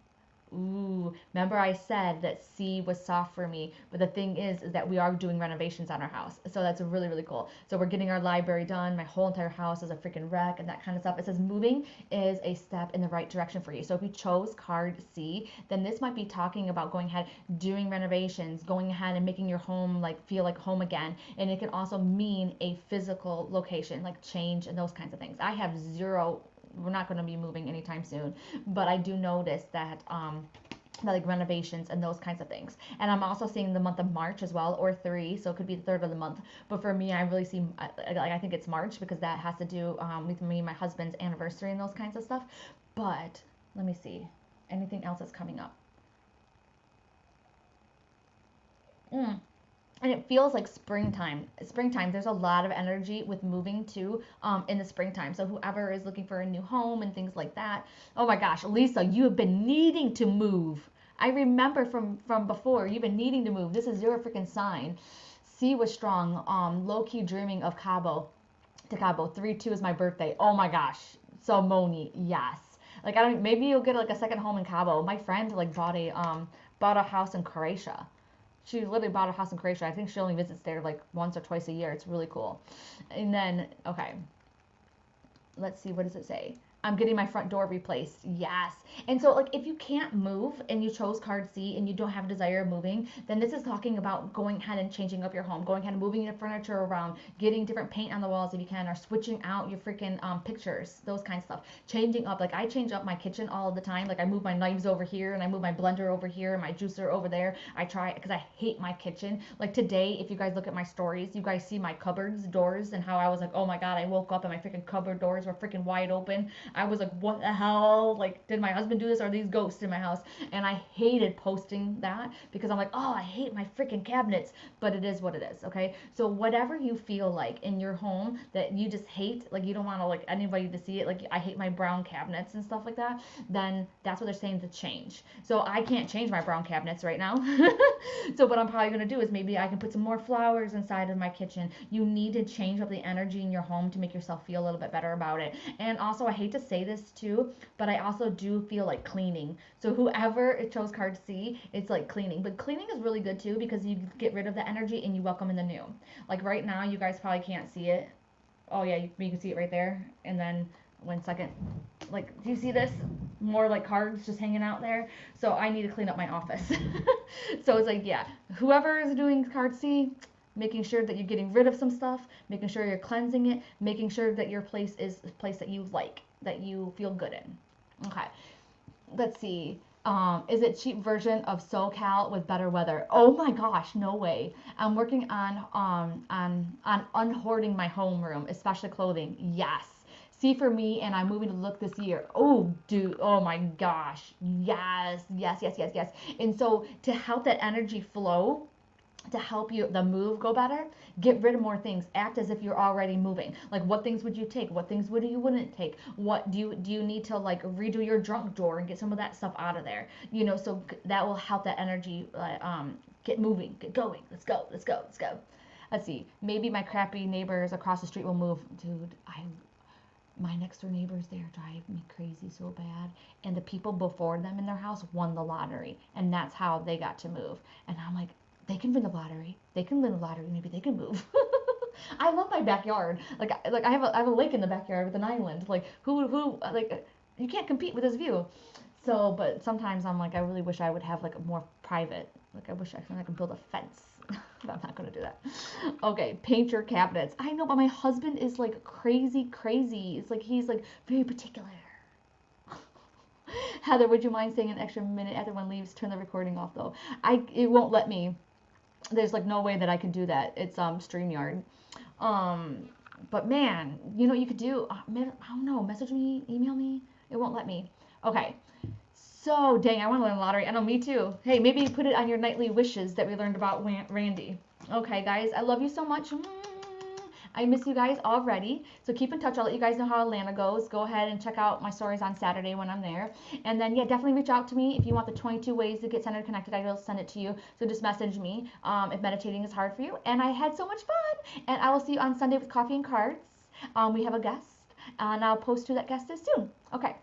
Ooh, remember I said that C was soft for me, but the thing is that we are doing renovations on our house. So that's really, really cool. So we're getting our library done. My whole entire house is a freaking wreck and that kind of stuff. It says moving is a step in the right direction for you. So if you chose card C, then this might be talking about going ahead, doing renovations, going ahead and making your home like feel like home again. And it can also mean a physical location, like change and those kinds of things. I have zero, we're not going to be moving anytime soon, but I do notice that like renovations and those kinds of things. And I'm also seeing the month of March as well, or 3, so it could be the third of the month. But for me, I really see, like, I think it's March because that has to do with me and my husband's anniversary and those kinds of stuff. But let me see, anything else that's coming up. And it feels like springtime. There's a lot of energy with moving too, in the springtime. So whoever is looking for a new home and things like that. Oh my gosh, Lisa, you have been needing to move. I remember from before, you've been needing to move. This is your freaking sign. C was strong. Low key dreaming of Cabo to Cabo. 3/2 is my birthday. Oh my gosh. So Moni, yes. Like, I don't, maybe you'll get like a second home in Cabo. My friend like bought a house in Croatia. She literally bought a house in Croatia. I think she only visits there like once or twice a year. It's really cool. And then, okay, let's see, what does it say? I'm getting my front door replaced. Yes. And so, like, if you can't move and you chose card C and you don't have a desire of moving, then this is talking about going ahead and changing up your home, going ahead and moving your furniture around, getting different paint on the walls if you can, or switching out your freaking pictures, those kinds of stuff. Changing up, like, I change up my kitchen all the time. Like, I move my knives over here and I move my blender over here and my juicer over there. I try, because I hate my kitchen. Like, today, if you guys look at my stories, you guys see my cupboards, doors, and how I was like, oh my God, I woke up and my freaking cupboard doors were freaking wide open. I was like, what the hell? Like, did my husband do this? Or are these ghosts in my house? And I hated posting that because I'm like, oh, I hate my freaking cabinets. But it is what it is, okay? So whatever you feel like in your home that you just hate, like you don't want to like anybody to see it, like I hate my brown cabinets and stuff like that, then that's what they're saying to change. So I can't change my brown cabinets right now. So what I'm probably going to do is maybe I can put some more flowers inside of my kitchen. You need to change up the energy in your home to make yourself feel a little bit better about it. And also, I hate to say this too, but I also do feel like cleaning. So whoever chose card C, it's like cleaning. But cleaning is really good too because you get rid of the energy and you welcome in the new. Like right now, you guys probably can't see it. Oh yeah, you can see it right there. And then 1 second. Like, do you see this? More like cards just hanging out there. So I need to clean up my office. So it's like, yeah, whoever is doing card C, making sure that you're getting rid of some stuff, making sure you're cleansing it, making sure that your place is a place that you like, that you feel good in. Okay, let's see. Is it cheap version of SoCal with better weather? Oh my gosh, no way. I'm working on unhoarding my homeroom, especially clothing. Yes. See for me, and I'm moving to look this year. Oh, dude. Oh my gosh. Yes, yes, yes, yes, yes. And so to help that energy flow, to help you the move go better, get rid of more things. Act as if you're already moving. Like, what things would you take? What things would you wouldn't take? What do you need to like redo your junk drawer and get some of that stuff out of there? You know, so that will help that energy get moving, get going. Let's go, let's go, let's go. Let's see. Maybe my crappy neighbors across the street will move. Dude, My next door neighbors there drive me crazy so bad. And the people before them in their house won the lottery. And that's how they got to move. And I'm like, they can win the lottery. They can win the lottery. Maybe they can move. I love my backyard. Like I have a lake in the backyard with an island. Like like you can't compete with this view. So, but sometimes I'm like, I really wish I would have like a more private. Like I wish I could build a fence. But I'm not gonna do that. Okay, paint your cabinets. I know, but my husband is like crazy, crazy. It's like he's like very particular. Heather, would you mind staying an extra minute after one leaves? Turn the recording off though. It won't let me. There's like no way that I can do that. It's StreamYard. But man, you know what you could do? I don't know. Message me, email me. It won't let me. Okay. So, dang, I want to learn lottery. I know, me too. Hey, maybe put it on your nightly wishes that we learned about Randy. Okay, guys, I love you so much. I miss you guys already. So keep in touch. I'll let you guys know how Atlanta goes. Go ahead and check out my stories on Saturday when I'm there. And then, yeah, definitely reach out to me if you want the 22 ways to get centered connected. I will send it to you. So just message me if meditating is hard for you. And I had so much fun. And I will see you on Sunday with Coffee and Cards. We have a guest. And I'll post who that guest is soon. Okay.